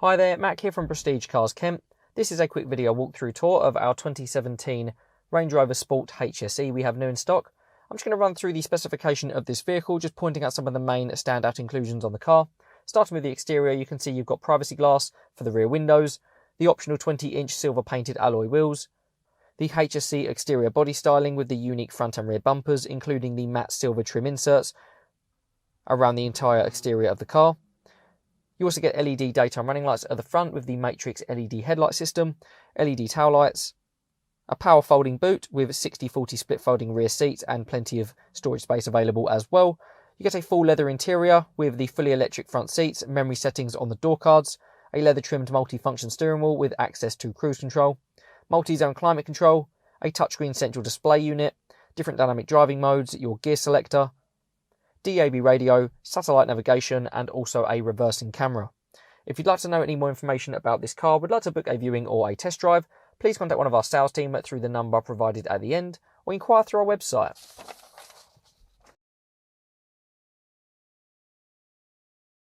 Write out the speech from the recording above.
Hi there, Mac here from Prestige Cars Kent. This is a quick video walkthrough tour of our 2017 Range Rover Sport HSE we have new in stock. I'm just going to run through the specification of this vehicle, just pointing out some of the main standout inclusions on the car. Starting with the exterior, you can see you've got privacy glass for the rear windows, the optional 20-inch silver painted alloy wheels, the HSE exterior body styling with the unique front and rear bumpers, including the matte silver trim inserts around the entire exterior of the car. You also get LED daytime running lights at the front with the Matrix LED headlight system, LED tail lights, a power folding boot with 60/40 split folding rear seats and plenty of storage space available as well. You get a full leather interior with the fully electric front seats, memory settings on the door cards, a leather trimmed multi-function steering wheel with access to cruise control, multi-zone climate control, a touchscreen central display unit, different dynamic driving modes, your gear selector, DAB radio, satellite navigation, and also a reversing camera. If you'd like to know any more information about this car, would like to book a viewing or a test drive, please contact one of our sales team through the number provided at the end, or inquire through our website.